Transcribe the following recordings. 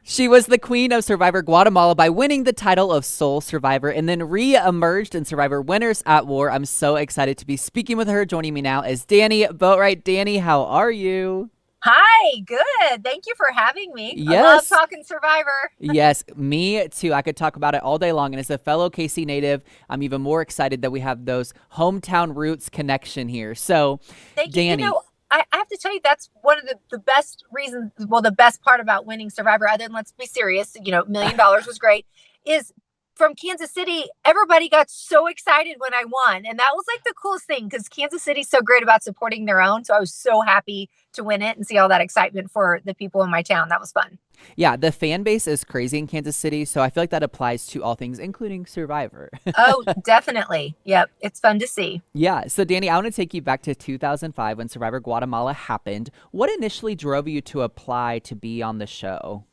She was the queen of Survivor Guatemala by winning the title of Sole Survivor and then re-emerged in Survivor Winners at War. I'm so excited to be speaking with her. Joining me now is Danni Boatwright. Danni, how are you? Hi, good. Thank you for having me. I love Yes. talking Survivor. Yes, me too. I could talk about it all day long. And as a fellow KC native, I'm even more excited that we have those hometown roots connection here. So, Thank you. Danni, I have to tell you, that's one of the best reasons, well, the best part about winning Survivor, other than let's be serious, $1 million was great, is from Kansas City, everybody got so excited when I won. And that was like the coolest thing because Kansas City's so great about supporting their own. So I was so happy to win it and see all that excitement for the people in my town. That was fun. yeah, the fan base is crazy in Kansas City. So I feel like that applies to all things, including Survivor. Oh, definitely. Yep. It's fun to see. Yeah. So, Danni, I want to take you back to 2005 when Survivor Guatemala happened. What initially drove you to apply to be on the show?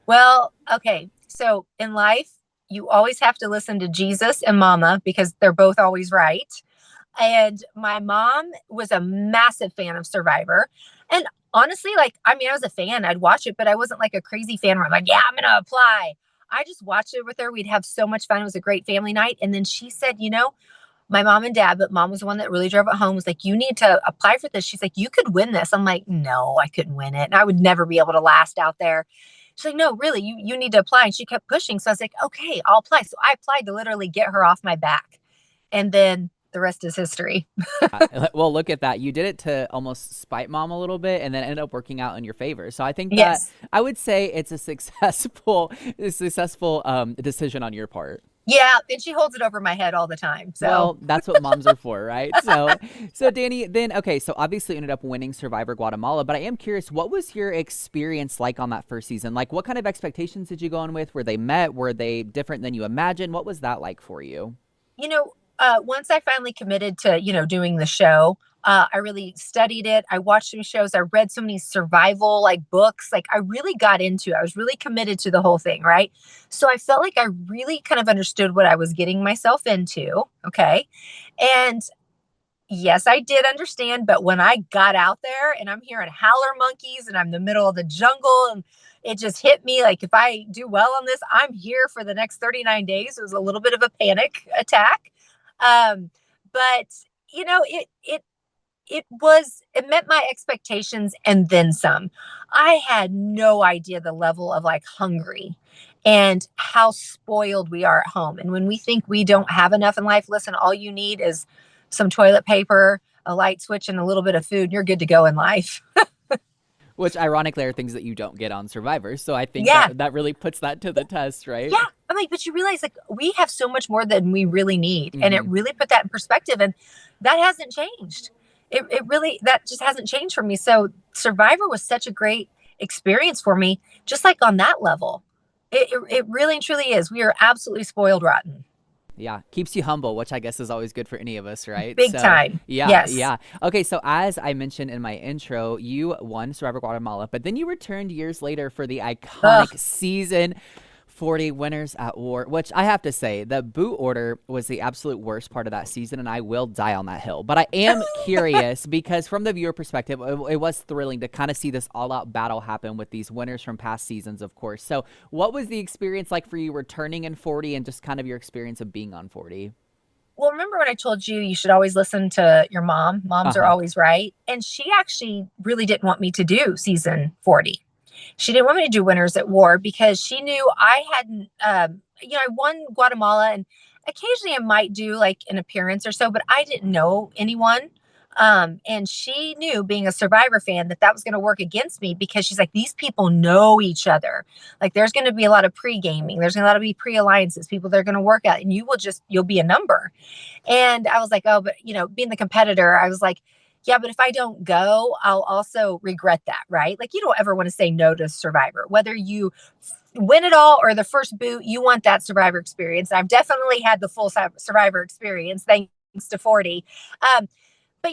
Well, okay. So in life, you always have to listen to Jesus and mama because they're both always right. And my mom was a massive fan of Survivor. And honestly, I was a fan. I'd watch it, but I wasn't like a crazy fan where I'm like, yeah, I'm going to apply. I just watched it with her. We'd have so much fun. It was a great family night. And then she said, my mom and dad, but mom was the one that really drove it home, was like, you need to apply for this. She's like, you could win this. I'm like, no, I couldn't win it. And I would never be able to last out there. She's like, no, really, you need to apply. And she kept pushing. So I was like, okay, I'll apply. So I applied to literally get her off my back. And then the rest is history. Well, look at that. You did it to almost spite mom a little bit and then ended up working out in your favor. So I think that Yes. I would say it's a successful decision on your part. Yeah. And she holds it over my head all the time. So Well, that's what moms are for, right? So Danni, then okay, so obviously you ended up winning Survivor Guatemala, but I am curious, what was your experience like on that first season? Like, what kind of expectations did you go in with? Were they met? Were they different than you imagined? What was that like for you? once I finally committed to, doing the show, I really studied it. I watched some shows. I read so many survival like books. Like I really got into it. I was really committed to the whole thing. Right. So I felt like I really kind of understood what I was getting myself into. Okay. And yes, I did understand. But when I got out there and I'm hearing howler monkeys and I'm in the middle of the jungle and it just hit me like if I do well on this, I'm here for the next 39 days. It was a little bit of a panic attack. But it met my expectations and then some. I had no idea the level of like hungry and how spoiled we are at home. And when we think we don't have enough in life, listen, all you need is some toilet paper, a light switch, and a little bit of food, and you're good to go in life. Which ironically are things that you don't get on Survivor. So I think Yeah. that really puts that to the test, right? Yeah. I'm like, but you realize like we have so much more than we really need. And it Hmm. really put that in perspective. And that hasn't changed. It really, that just hasn't changed for me. So Survivor was such a great experience for me, just like on that level. It really and truly is. We are absolutely spoiled rotten. Yeah, keeps you humble, which I guess is always good for any of us, right? Big So, time. yeah, Yes. yeah. Okay, so as I mentioned in my intro, you won Survivor Guatemala, but then you returned years later for the Ugh. iconic season 40 Winners at War, which I have to say, the boot order was the absolute worst part of that season, and I will die on that hill. But I am curious because, from the viewer perspective, it was thrilling to kind of see this all out battle happen with these winners from past seasons, of course. So, what was the experience like for you returning in 40 and just kind of your experience of being on 40? Well, remember when I told you you should always listen to your mom? Uh Moms are huh. always right. And she actually really didn't want me to do season 40. She didn't want me to do Winners at War because she knew I hadn't, I won Guatemala and occasionally I might do like an appearance or so, but I didn't know anyone. And she knew being a Survivor fan that that was going to work against me because she's like, these people know each other. Like there's going to be a lot of pre-gaming. There's going to be pre-alliances, people that are going to work out and you'll be a number. And I was like, oh, but being the competitor, I was like, yeah, but if I don't go, I'll also regret that, right? Like you don't ever want to say no to Survivor, whether you win it all or the first boot, you want that Survivor experience. I've definitely had the full Survivor experience thanks to 40. Um, but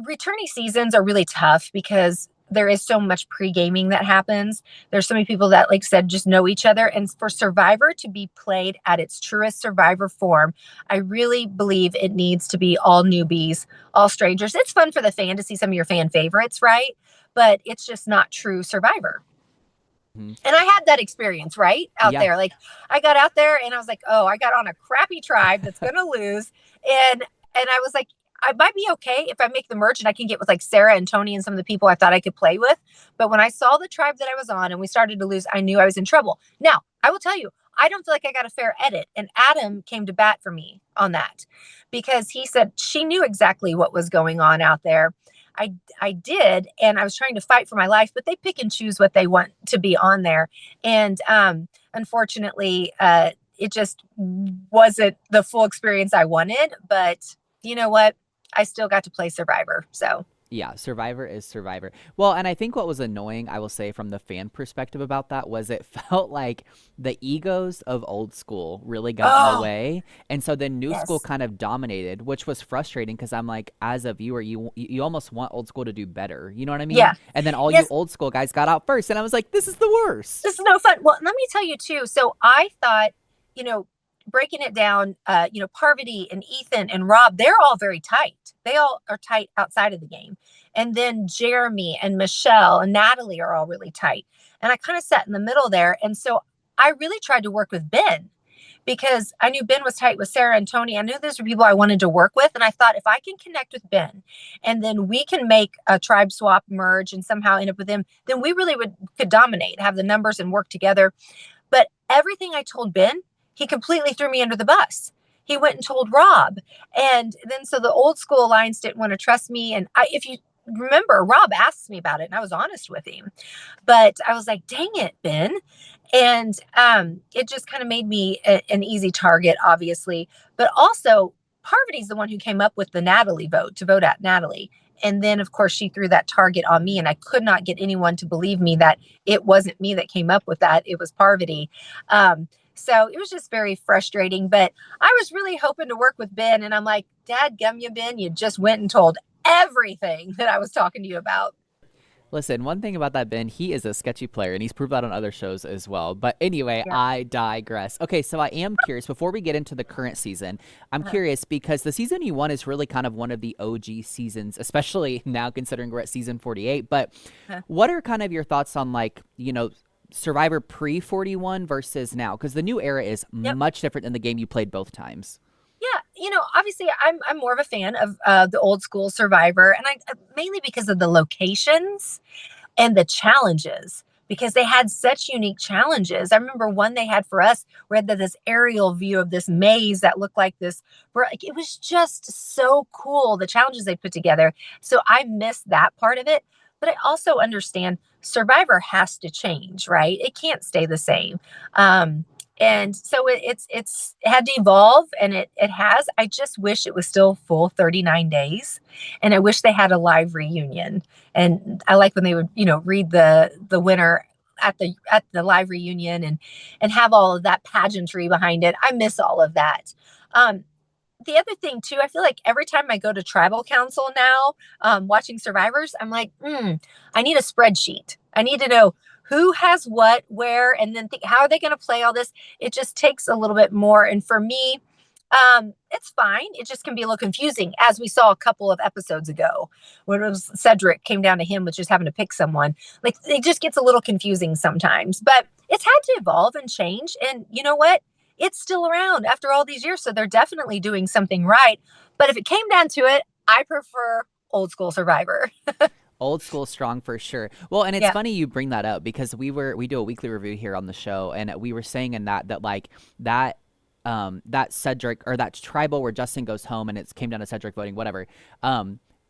returning seasons are really tough because there is so much pre-gaming that happens. There's so many people that, like I said, just know each other. And for Survivor to be played at its truest Survivor form, I really believe it needs to be all newbies, all strangers. It's fun for the fan to see some of your fan favorites, right? But it's just not true Survivor. Mhm. And I had that experience, right? Out Yeah. there. Like I got out there and I was like, oh, I got on a crappy tribe that's gonna lose. And I was like, I might be okay if I make the merge and I can get with like Sarah and Tony and some of the people I thought I could play with. But when I saw the tribe that I was on and we started to lose, I knew I was in trouble. Now, I will tell you, I don't feel like I got a fair edit. And Adam came to bat for me on that because he said she knew exactly what was going on out there. I did, and I was trying to fight for my life, but they pick and choose what they want to be on there. And unfortunately, it just wasn't the full experience I wanted. But you know what? I still got to play Survivor. So Yeah, Survivor is Survivor. Well, and I think what was annoying, I will say, from the fan perspective about that was it felt like the egos of old school really got in the oh way, and so then new school yes. kind of dominated, which was frustrating because I'm like, as a viewer, you almost want old school to do better. You know what I mean? Yeah. And then all you Yes. old school guys got out first, and I was like, this is the worst. This is no fun. Well, let me tell you too. So I thought, you know, breaking it down, Parvati and Ethan and Rob, they're all very tight. They all are tight outside of the game. And then Jeremy and Michelle and Natalie are all really tight. And I kind of sat in the middle there. And so I really tried to work with Ben because I knew Ben was tight with Sarah and Tony. I knew those were people I wanted to work with. And I thought if I can connect with Ben and then we can make a tribe swap merge and somehow end up with him, then we really could dominate, have the numbers and work together. But everything I told Ben, he completely threw me under the bus. He went and told Rob. And then so the old school alliance didn't want to trust me. And if you remember, Rob asked me about it and I was honest with him. But I was like, dang it, Ben. And it just kind of made me an easy target, obviously. But also, Parvati's the one who came up with the Natalie vote to vote at Natalie. And then, of course, she threw that target on me, and I could not get anyone to believe me that it wasn't me that came up with that. It was Parvati. So it was just very frustrating. But I was really hoping to work with Ben, and I'm like, Dad, gum you, Ben, you just went and told everything that I was talking to you about. Listen, one thing about that Ben, he is a sketchy player, and he's proved that on other shows as well. But anyway, Yeah. I digress. Okay, so I am curious. Before we get into the current season, I'm Uh-huh. curious because the season you won is really kind of one of the OG seasons, especially now considering we're at season 48. But Uh-huh. what are kind of your thoughts on Survivor pre 41 versus now? Because the new era is Yep. much different than the game you played both times. Yeah, obviously I'm more of a fan of the old school Survivor, and I mainly because of the locations and the challenges because they had such unique challenges. I remember one they had for us where they had this aerial view of this maze that looked like this. Like it was just so cool the challenges they put together. So I missed that part of it, but I also understand Survivor has to change, right? It can't stay the same. And so it had to evolve and it has. I just wish it was still full 39 days. And I wish they had a live reunion. And I like when they would, read the winner at the live reunion and have all of that pageantry behind it. I miss all of that. Um, the other thing too, I feel like every time I go to tribal council now, watching survivors, I'm like, I need a spreadsheet. I need to know who has what, where, and then think, how are they going to play all this? It just takes a little bit more. And for me, it's fine. It just can be a little confusing, as we saw a couple of episodes ago when it was Cedric came down to him with just having to pick someone. Like it just gets a little confusing sometimes, but it's had to evolve and change. And you know what? It's still around after all these years. So they're definitely doing something right. But if it came down to it, I prefer old school Survivor. Old school strong for sure. Well, and it's Yeah. funny you bring that up because we do a weekly review here on the show, and we were saying in that like that Cedric or that tribal where Justin goes home and it came down to Cedric voting, whatever,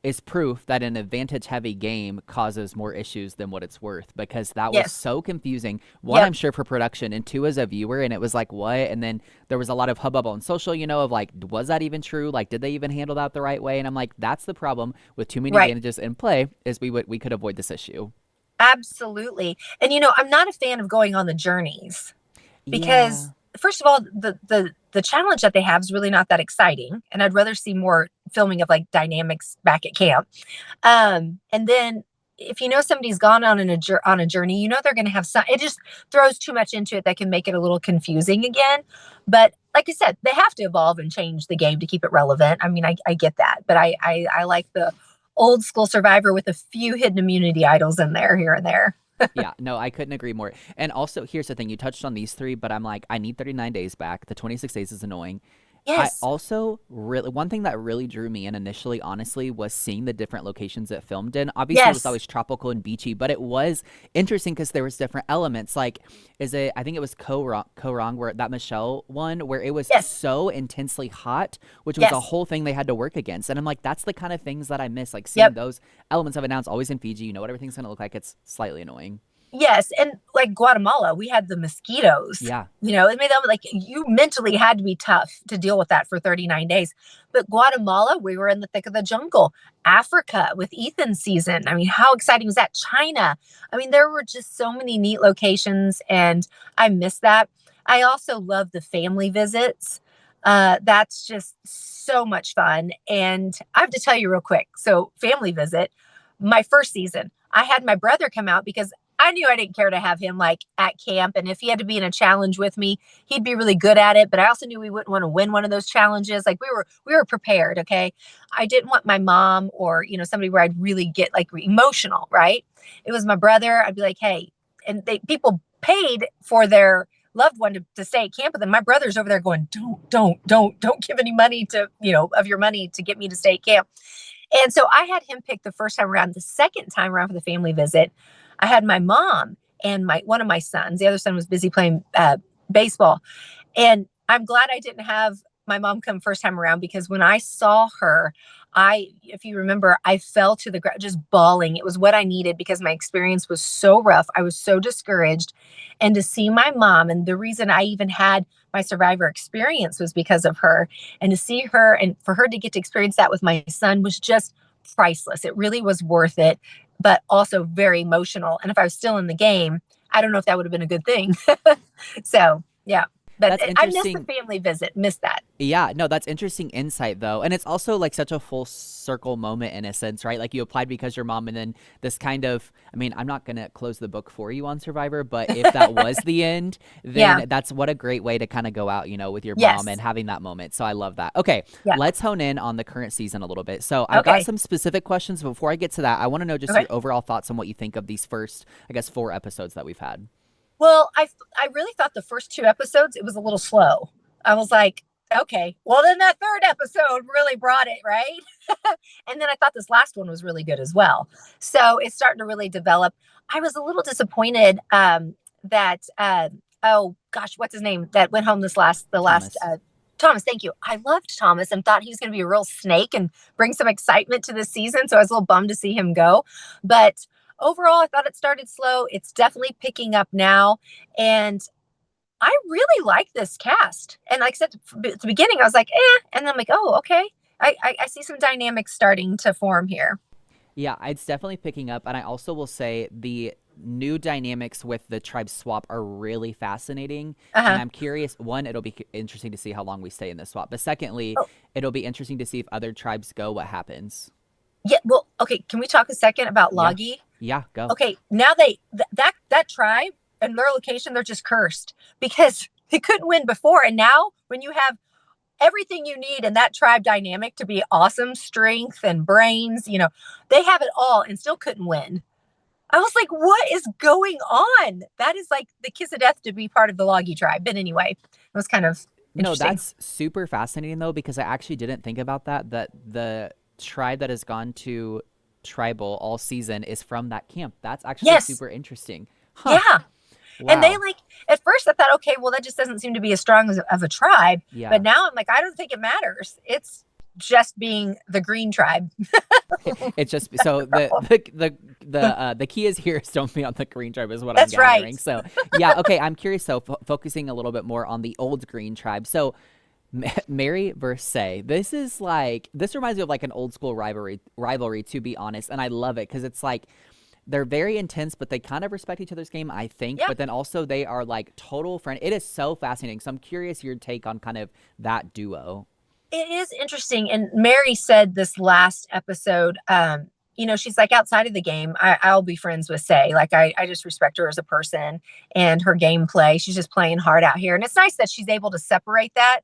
is proof that an advantage heavy game causes more issues than what it's worth because that was Yes. so confusing. One, Yep. I'm sure for production, and two, as a viewer, and it was like, what? And then there was a lot of hubbub on social, of like, was that even true? Like, did they even handle that the right way? And I'm like, that's the problem with too many Right. advantages in play is we could avoid this issue. Absolutely. And I'm not a fan of going on the journeys Yeah. because first of all, the challenge that they have is really not that exciting. And I'd rather see more filming of like dynamics back at camp. And then if somebody's gone on a journey, they're going to have some. It just throws too much into it that can make it a little confusing again. But like I said, they have to evolve and change the game to keep it relevant. I mean, I get that, but I like the old school Survivor with a few hidden immunity idols in there here and there. Yeah, no, I couldn't agree more. And also, here's the thing: you touched on these three, but I'm like, I need 39 days back. The 26 days is annoying. I Yes. also really one thing that really drew me in initially, honestly, was seeing the different locations it filmed in. Obviously, it was Yes. always tropical and beachy, but it was interesting because there was different elements. Like, is it? I think it was Korong where that Michelle one where it was Yes. so intensely hot, which was a Yes. whole thing they had to work against. And I'm like, that's the kind of things that I miss, like seeing Yep. those elements of it. Now it's always in Fiji. You know what everything's gonna look like. It's slightly annoying. Yes, and like Guatemala, we had the mosquitoes. Yeah. It made them like you mentally had to be tough to deal with that for 39 days. But Guatemala, we were in the thick of the jungle. Africa with Ethan's season. I mean, how exciting was that? China. I mean, there were just so many neat locations, and I miss that. I also love the family visits. That's just so much fun. And I have to tell you real quick. So, family visit, my first season, I had my brother come out because I knew I didn't care to have him like at camp. And if he had to be in a challenge with me, he'd be really good at it. But I also knew we wouldn't want to win one of those challenges. Like we were prepared. Okay. I didn't want my mom or, somebody where I'd really get like emotional, right? It was my brother. I'd be like, hey, and people paid for their loved one to stay at camp with them. My brother's over there going, don't give any money to, of your money to get me to stay at camp. And so I had him pick the first time around. The second time around for the family visit, I had my mom and my one of my sons. The other son was busy playing baseball. And I'm glad I didn't have my mom come first time around because when I saw her, if you remember, I fell to the ground just bawling. It was what I needed because my experience was so rough. I was so discouraged. And to see my mom, and the reason I even had my survivor experience was because of her. And to see her and for her to get to experience that with my son was just priceless. It really was worth it, but also very emotional. And if I was still in the game, I don't know if that would have been a good thing. So, yeah. But That's I missed the interesting. family visit, missed that. Yeah, no, that's interesting insight though. And it's also like such a full circle moment in a sense, right? Like you applied because your mom and then this kind of I mean, I'm not going to close the book for you on Survivor, but if that was the end, Yeah. then that's what a great way to kind of go out, with your mom and Yes. having that moment. So I love that. Okay, Yeah. let's hone in on the current season a little bit. So I've got Okay. some specific questions. Before I get to that, I want to know just your Okay. overall thoughts on what you think of these first, I guess, 4 episodes that we've had. Well, I really thought the first two episodes it was a little slow. I was like, okay, well then that third episode really brought it, right? And then I thought this last one was really good as well. So it's starting to really develop. I was a little disappointed that oh gosh, what's his name that went home the last Thomas. Thomas, thank you. I loved Thomas and thought he was going to be a real snake and bring some excitement to this season. So I was a little bummed to see him go. But overall, I thought it started slow. It's definitely picking up now. And I really like this cast. And like I said at the beginning, I was like, And then I'm like, oh, okay. I see some dynamics starting to form here. Yeah, it's definitely picking up. And I also will say the new dynamics with the tribe swap are really fascinating. And Uh-huh. I'm curious, one, it'll be interesting to see how long we stay in this swap. But secondly, Oh, it'll be interesting to see if other tribes go, what happens. yeah. Well, okay. Can we talk a second about Yeah. Logie? Yeah, go. Okay. Now that tribe and their location, they're just cursed because they couldn't win before. And now when you have everything you need in that tribe dynamic to be awesome, strength and brains, they have it all and still couldn't win. I was like, what is going on? That is like the kiss of death to be part of the Logie tribe. But anyway, it was kind of No, interesting. that's super fascinating though, because I actually didn't think about that the tribe that has gone to tribal all season is from that camp. That's actually Yes. super interesting. Huh. Yeah. And they Wow. like, at first I thought, okay, well, that just doesn't seem to be as strong of a tribe. But Yeah. now I'm like, I don't think it matters. It's just being the green tribe. It's just so the key is here is don't be on the green tribe is what I'm That's right. gathering. So yeah, okay. I'm curious. So focusing a little bit more on the old green tribe. So Mary versus this reminds me of like an old school rivalry to be honest, and I love it because it's like they're very intense, but they kind of respect each other's game, I think. Yeah. But then also they are like total friend. It is so fascinating. So I'm curious your take on kind of that duo. It is interesting. And Mary said this last episode, she's like outside of the game, I'll be friends with Say. Like I just respect her as a person and her gameplay. She's just playing hard out here. And it's nice that she's able to separate that.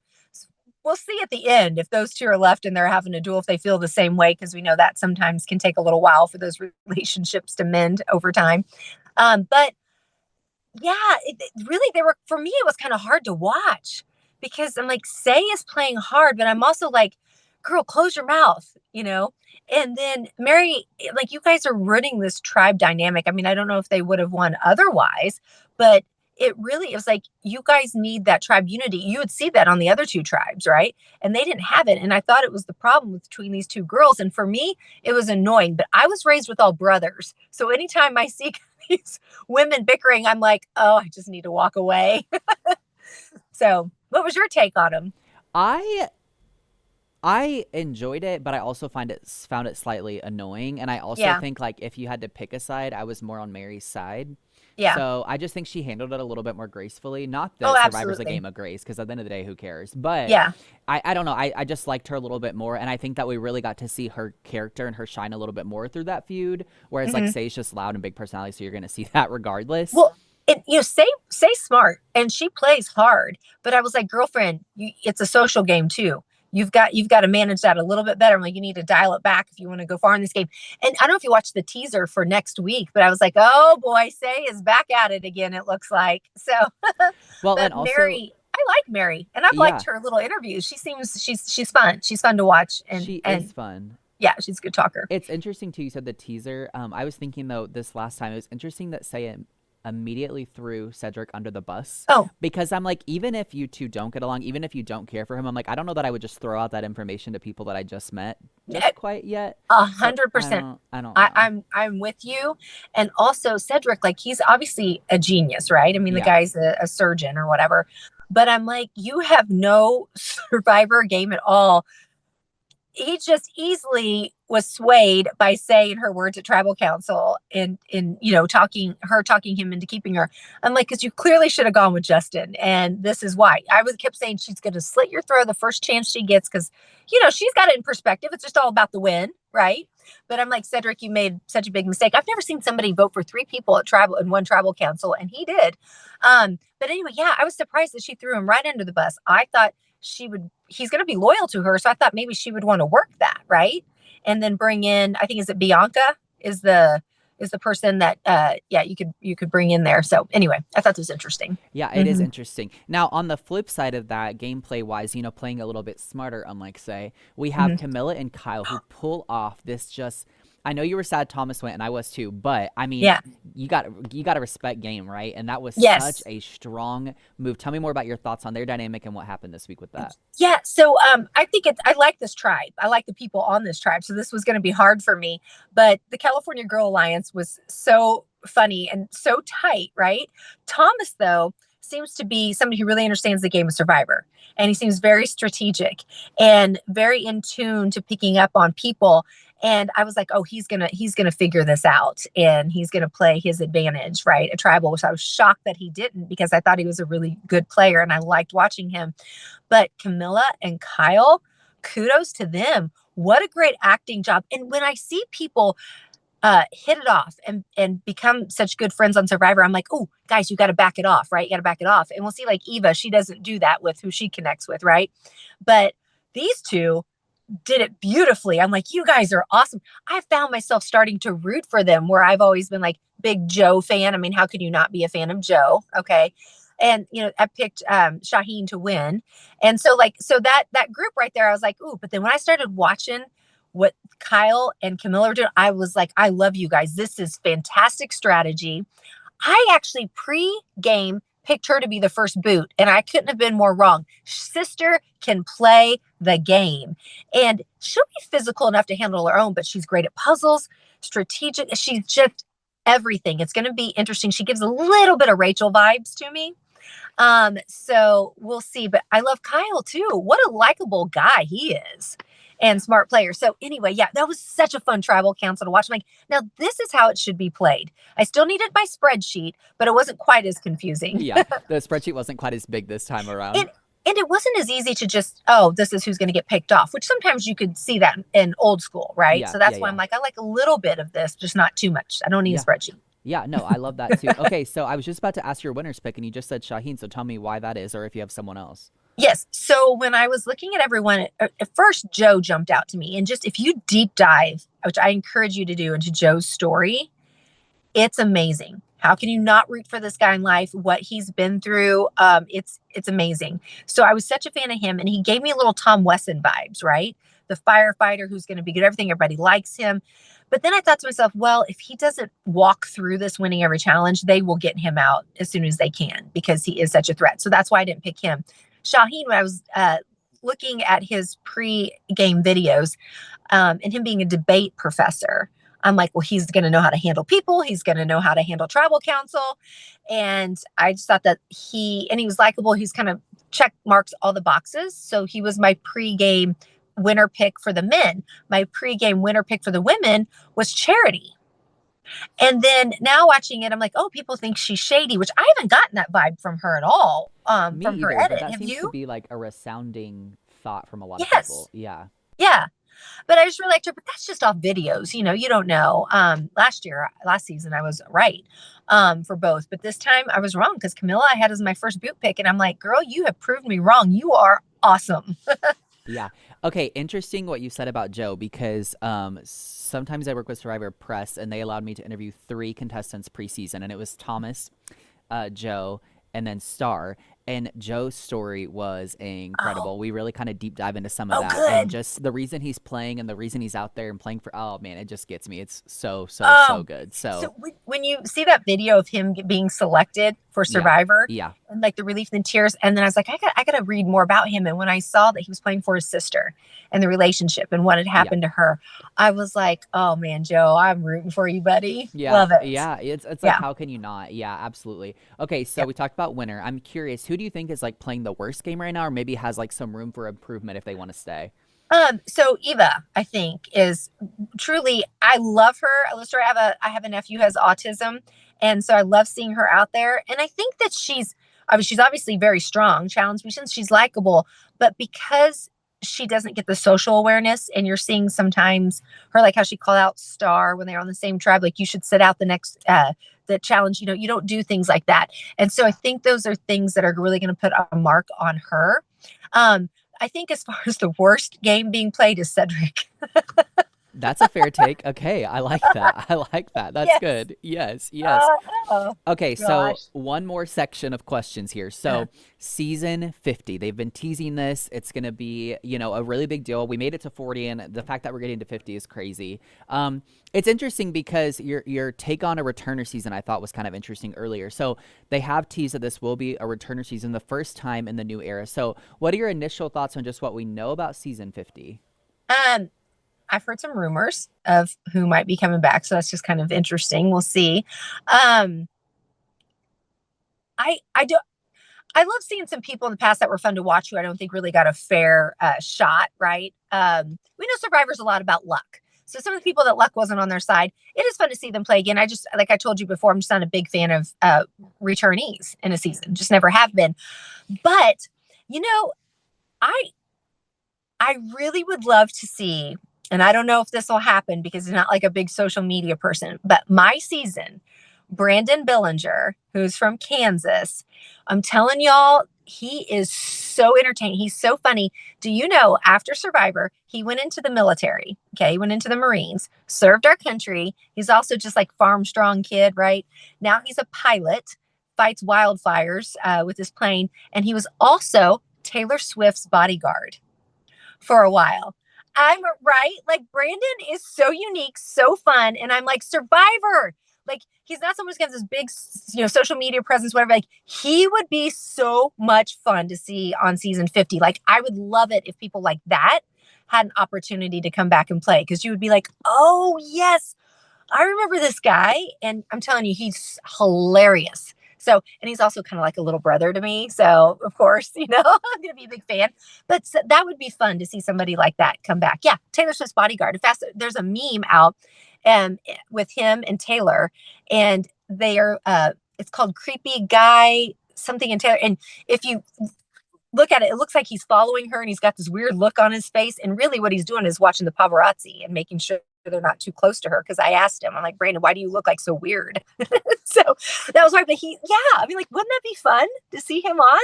We'll see at the end if those two are left and they're having a duel, if they feel the same way, because we know that sometimes can take a little while for those relationships to mend over time. But yeah, really, they were, for me, it was kind of hard to watch because I'm like, Say is playing hard, but I'm also like, girl, close your mouth, you know? And then Mary, like, you guys are ruining this tribe dynamic. I mean, I don't know if they would have won otherwise, but it was like, you guys need that tribe unity. You would see that on the other two tribes, right? And they didn't have it. And I thought it was the problem between these two girls. And for me, it was annoying, but I was raised with all brothers. So anytime I see these women bickering, I'm like, oh, I just need to walk away. So, what was your take on them? I I enjoyed it, but I also found it slightly annoying. And I also Yeah, think like if you had to pick a side, I was more on Mary's side. yeah. So I just think she handled it a little bit more gracefully. Not Oh, that Survivor's a absolutely. game of grace, because at the end of the day, who cares? But Yeah. I don't know. I just liked her a little bit more, and I think that we really got to see her character and her shine a little bit more through that feud. Whereas like Hmm. Say's just loud and big personality, so you're gonna see that regardless. Well, Say smart, and she plays hard. But I was like, girlfriend, it's a social game too. You've got to manage that a little bit better. I'm like, you need to dial it back if you want to go far in this game. And I don't know if you watched the teaser for next week, but I was like, oh boy, Say is back at it again. It looks like so. Well, and But also, Mary, I like Mary, and I've liked yeah, her little interviews. She's fun. She's fun to watch, she and is fun. yeah, she's a good talker. It's interesting too. You said the teaser. I was thinking though this last time it was interesting that Say immediately threw Cedric under the bus Oh, because I'm like, even if you two don't get along, even if you don't care for him, I'm like, I don't know that I would just throw out that information to people that I just met yeah, just quite yet. a So hundred percent. I don't I, know. I'm with you. And also Cedric, like he's obviously a genius, right? I mean, the Yeah. guy's a surgeon or whatever. But I'm like, you have no survivor game at all. He just easily was swayed by saying her words at tribal council and talking him into keeping her. I'm like, because you clearly should have gone with Justin, and this is why. I was kept saying she's going to slit your throat the first chance she gets because she's got it in perspective. It's just all about the win, right? But I'm like, Cedric, you made such a big mistake. I've never seen somebody vote for three people at tribal in one tribal council, and he did. But anyway, yeah, I was surprised that she threw him right under the bus. I thought he's going to be loyal to her, so I thought maybe she would want to work that, right? And then bring in, I think, is it Bianca is the person that yeah, you could bring in there. So anyway, I thought this was interesting. Yeah, it is Hmm. interesting. Now, on the flip side of that, gameplay wise, playing a little bit smarter, unlike say, we have Hmm. Camilla and Kyle who pull off this just. I know you were sad Thomas went, and I was too, but I mean, Yeah. you got to respect game, right? And that was such Yes. a strong move. Tell me more about your thoughts on their dynamic and what happened this week with that. Yeah, so I think I like this tribe. I like the people on this tribe. So this was going to be hard for me, but the California Girl Alliance was so funny and so tight, right? Thomas though seems to be somebody who really understands the game of Survivor, and he seems very strategic and very in tune to picking up on people. And I was like, oh, he's gonna figure this out, and he's gonna play his advantage, right? A tribal, which I was shocked that he didn't because I thought he was a really good player and I liked watching him. But Camilla and Kyle, kudos to them. What a great acting job. And when I see people hit it off and become such good friends on Survivor, I'm like, oh, guys, you got to back it off, right? You got to back it off. And we'll see, like Eva, she doesn't do that with who she connects with, right? But these two did it beautifully. I'm like, you guys are awesome. I found myself starting to root for them where I've always been like big Joe fan. I mean, how could you not be a fan of Joe? Okay. And I picked Shaheen to win. And so that group right there, I was like, ooh, but then when I started watching what Kyle and Camilla were doing, I was like, I love you guys. This is fantastic strategy. I actually pre-game picked her to be the first boot, and I couldn't have been more wrong. Sister can play the game, and she'll be physical enough to handle her own, but she's great at puzzles, strategic. She's just everything. It's going to be interesting. She gives a little bit of Rachel vibes to me. So we'll see. But I love Kyle too. What a likable guy he is. And smart player. So anyway, yeah, that was such a fun tribal council to watch. I'm like, now this is how it should be played. I still needed my spreadsheet, but it wasn't quite as confusing. Yeah, the spreadsheet wasn't quite as big this time around. And and it wasn't as easy to just, oh, this is who's going to get picked off, which sometimes you could see that in old school, right? Yeah, So yeah, that's why I'm yeah. like, I like a little bit of this, just not too much. I don't need a Yeah. spreadsheet. Yeah, no, I love that too. Okay, so I was just about to ask your winner's pick, and you just said Shaheen. So tell me why that is, or if you have someone else. Yes. So when I was looking at everyone, at first, Joe jumped out to me. And just if you deep dive, which I encourage you to do, into Joe's story, it's amazing How can you not root for this guy in life? What he's been through, it's amazing. So I was such a fan of him, and he gave me a little Tom Wesson vibes, right? The firefighter who's going to be good at everything. Everybody likes him. But then I thought to myself, well, if he doesn't walk through this winning every challenge, they will get him out as soon as they can because he is such a threat. So that's why I didn't pick him. Shaheen, when I was looking at his pre-game videos and him being a debate professor, I'm like, well, he's going to know how to handle people. He's going to know how to handle tribal council. And I just thought that he was likable. He's kind of check marks all the boxes. So he was my pre-game winner pick for the men. My pre-game winner pick for the women was Charity. And then now watching it, I'm like, oh, people think she's shady, which I haven't gotten that vibe from her at all. Me From her either, but edit. that Have seems to you? be like a resounding thought from a lot of Yes. people. Yeah. Yeah. But I just really liked her. But that's just off videos. You don't know. Last season, I was right for both. But this time I was wrong because Camilla I had as my first boot pick. And I'm like, girl, you have proved me wrong. You are awesome. Yeah. Okay. Interesting what you said about Joe because sometimes I work with Survivor Press and they allowed me to interview 3 contestants preseason, and it was Thomas, Joe, and then Star. And Joe's story was incredible. We really kind of deep dive into some of that, and Good. just the reason he's playing and the reason he's out there and playing for. Oh man, it just gets me. It's so good. So So when you see that video of him being selected for yeah, Survivor yeah, and like the relief and the tears, and then I was like, I got to read more about him. And when I saw that he was playing for his sister and the relationship and what had yeah. happened to her, I was like, oh man, Joe, I'm rooting for you, buddy. Yeah, Love it. yeah, it's like Yeah. how can you not? Yeah, absolutely. Okay, so Yeah. we talked about winner. I'm curious, who do you think is like playing the worst game right now, or maybe has like some room for improvement if they want to stay? So Eva, I think, is truly, I love her. Alyssa, I have a nephew who has autism, and so I love seeing her out there. And I think that she's obviously very strong, challenge missions, she's likable, but because she doesn't get the social awareness, and you're seeing sometimes her, like how she called out Star when they're on the same tribe, like you should sit out the next the challenge, you don't do things like that. And so I think those are things that are really going to put a mark on her. I think as far as the worst game being played is Cedric. That's a fair take. Okay, I like that. I like that. That's Yes. good. Yes, yes. Oh, Okay, so gosh. one more section of questions here. So, season 50, they've been teasing this. It's going to be, a really big deal. We made it to 40, and the fact that we're getting to 50 is crazy. It's interesting because your take on a returner season I thought was kind of interesting earlier. So, they have teased that this will be a returner season, the first time in the new era. So, what are your initial thoughts on just what we know about season 50? I've heard some rumors of who might be coming back, so that's just kind of interesting. We'll see. Um, I do. I love seeing some people in the past that were fun to watch who I don't think really got a fair shot. Right? We know Survivor's a lot about luck. So some of the people that luck wasn't on their side, it is fun to see them play again. Like I told you before, I'm just not a big fan of returnees in a season. Just never have been. But I I really would love to see, and I don't know if this will happen because he's not like a big social media person, but my season, Brandon Billinger, who's from Kansas, I'm telling y'all, he is so entertaining. He's so funny. Do you know, after Survivor, he went into the military. Okay. He went into the Marines, served our country. He's also just like farm strong kid, right? Now he's a pilot, fights wildfires with his plane. And he was also Taylor Swift's bodyguard for a while. I'm right. Like Brandon is so unique, so fun. And I'm like, Survivor. Like he's not someone who's got this big, social media presence, whatever. Like he would be so much fun to see on season 50. Like I would love it if people like that had an opportunity to come back and play. Because you would be like, oh yes, I remember this guy. And I'm telling you, he's hilarious. So, and he's also kind of like a little brother to me. So, of course, I'm going to be a big fan. But that would be fun to see somebody like that come back. Yeah, Taylor Swift's bodyguard. In fact, there's a meme out with him and Taylor, and they are, it's called Creepy Guy something and Taylor. And if you look at it, it looks like he's following her and he's got this weird look on his face. And really what he's doing is watching the paparazzi and making sure they're not too close to her. Cause I asked him, I'm like, Brandon, why do you look like so weird? So that was hard. But wouldn't that be fun to see him on?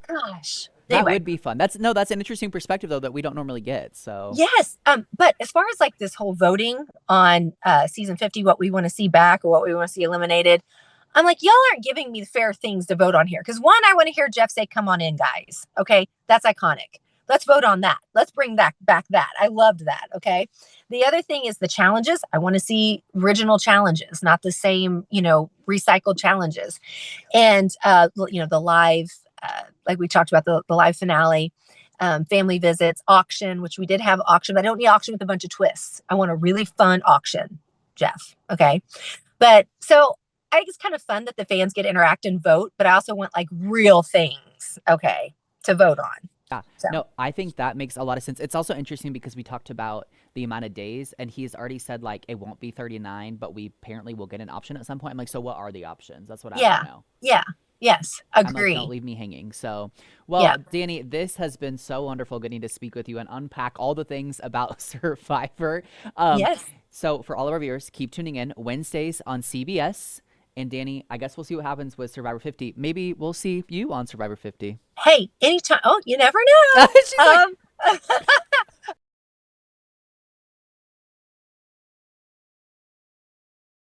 Gosh. That Anyway. would be fun. That's an interesting perspective though that we don't normally get. So Yes. But as far as like this whole voting on season 50, what we want to see back or what we want to see eliminated, I'm like, y'all aren't giving me fair things to vote on here. Because one, I want to hear Jeff say, come on in, guys. Okay. That's iconic. Let's vote on that. Let's bring back that. I loved that. Okay. The other thing is the challenges. I want to see original challenges, not the same, recycled challenges. And, the live, like we talked about the live finale, family visits, auction, which we did have auction, but I don't need auction with a bunch of twists. I want a really fun auction, Jeff. Okay. But so I think it's kind of fun that the fans get to interact and vote, but I also want like real things, okay, to vote on. Yeah. So No, I think that makes a lot of sense. It's also interesting because we talked about the amount of days, and he's already said like it won't be 39, but we apparently will get an option at some point. I'm like, so what are the options? That's what I want yeah, to know. yeah, yes, I'm like, don't agree. leave me hanging. So, Yeah, well, Danny, this has been so wonderful getting to speak with you and unpack all the things about Survivor. Um, yes. so for all of our viewers, keep tuning in Wednesdays on CBS. And Danny, I guess we'll see what happens with Survivor 50. Maybe we'll see you on Survivor 50. Hey, anytime. Oh, you never She's know. like,